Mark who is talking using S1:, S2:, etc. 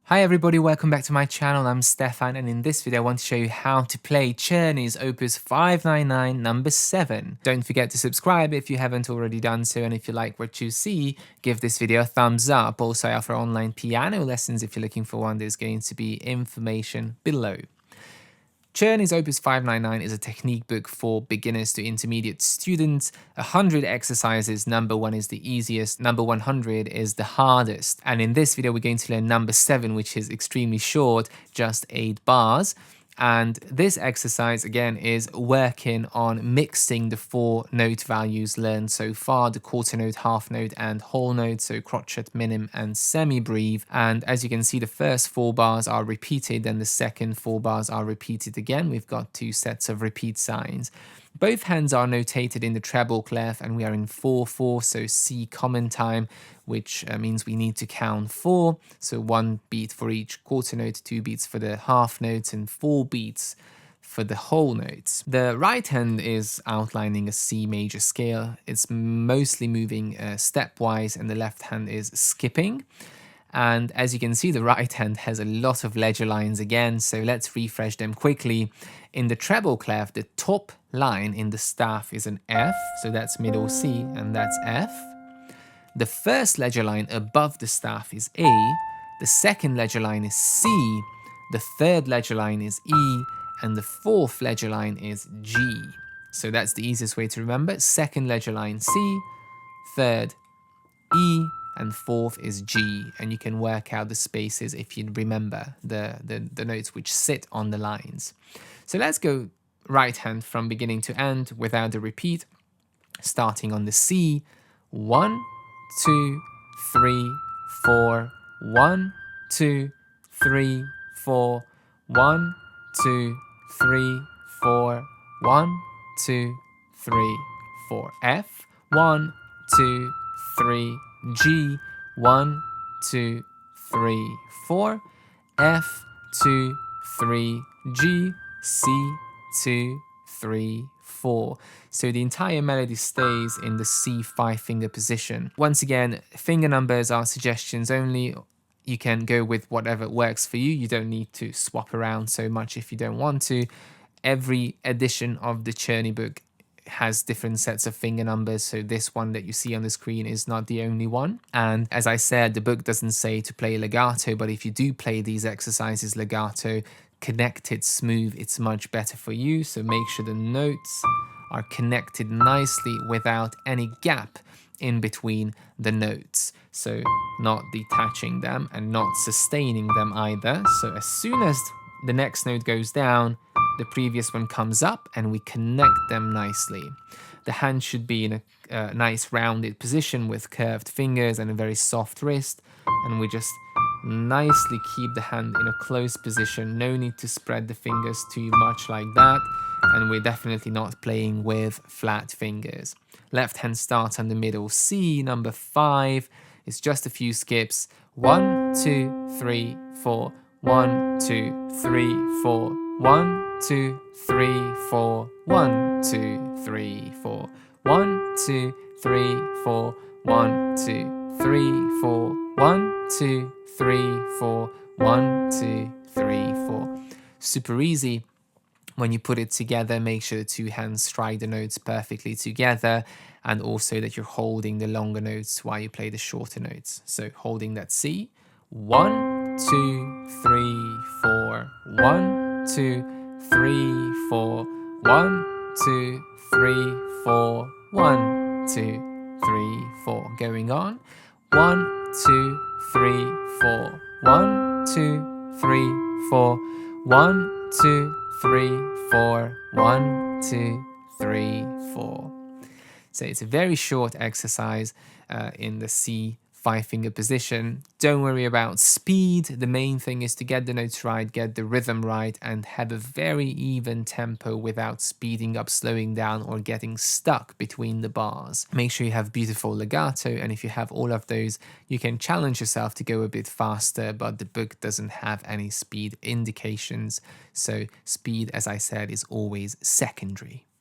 S1: Hi everybody, welcome back to my channel. I'm Stefan, and in this video I want to show you how to play Czerny's Opus 599 number 7. Don't forget to subscribe if you haven't already done so, and if you like what you see, give this video a thumbs up. Also, I offer online piano lessons if you're looking for one. There's going to be information below. Czerny's Opus 599 is a technique book for beginners to intermediate students. 100 exercises, number 1 is the easiest, number 100 is the hardest. And in this video, we're going to learn number 7, which is extremely short, just 8 bars. And this exercise, again, is working on mixing the 4 note values learned so far, the quarter note, half note, and whole note, so crotchet, minim, and semi-breve. And as you can see, the first 4 bars are repeated, and the second 4 bars are repeated again. We've got 2 sets of repeat signs. Both hands are notated in the treble clef, and we are in 4/4, so C common time, which means we need to count 4. So 1 beat for each quarter note, 2 beats for the half notes, and 4 beats for the whole notes. The right hand is outlining a C major scale. It's mostly moving stepwise, and the left hand is skipping. And as you can see, the right hand has a lot of ledger lines again, so let's refresh them quickly. In the treble clef, the top line in the staff is an F, so that's middle C, and that's F. The first ledger line above the staff is A, the second ledger line is C, the third ledger line is E, and the fourth ledger line is G. So that's the easiest way to remember. Second ledger line C, third E, and fourth is G, and you can work out the spaces if you remember the notes which sit on the lines. So let's go right hand from beginning to end without a repeat, starting on the C. 1, 2, 3, 4, 1, 2, 3, 4, 1, 2, 3, 4, 1, 2, 3, 4. F, 1, 2, 3, G, 1, 2, 3, 4, F, 2, 3, G, C, 2, 3, 4. So the entire melody stays in the C 5-finger position. Once again, finger numbers are suggestions only. You can go with whatever works for you. You don't need to swap around so much if you don't want to. Every edition of the Czerny book has different sets of finger numbers, so this one that you see on the screen is not the only one. And as I said, the book doesn't say to play legato, but if you do play these exercises legato, connected smooth, it's much better for you. So make sure the notes are connected nicely without any gap in between the notes, so not detaching them and not sustaining them either. So as soon as the next note goes down, the previous one comes up, and we connect them nicely. The hand should be in a nice rounded position with curved fingers and a very soft wrist, and we just nicely keep the hand in a close position. No need to spread the fingers too much like that, and we're definitely not playing with flat fingers. Left hand starts on the middle C, number 5. It's just a few skips. 1, 2, 3, 4. 1, 2, 3, 4. 1, 2, 3, 4. 1, 2, 3, 4. 1, 2, 3, 4. 1, 2, 3, 4. 1, 2, 3, 4. 1, 2, 3, 4. Super easy. When you put it together, make sure the 2 hands strike the notes perfectly together, and also that you're holding the longer notes while you play the shorter notes. So holding that C. 1, 2, 3, 4. 1, 2, 3, 4. 1, 2, 3, 4. 1, 2, 3, 4. Going on. 1, 2, 3, 4. 1, 2, 3, 4. 1, 2, 3, 4. 1, 2, 3, 4. So it's a very short exercise in the C 5-finger position. Don't worry about speed. The main thing is to get the notes right, get the rhythm right, and have a very even tempo without speeding up, slowing down, or getting stuck between the bars. Make sure you have beautiful legato, and if you have all of those, you can challenge yourself to go a bit faster, but the book doesn't have any speed indications, so speed, as I said, is always secondary.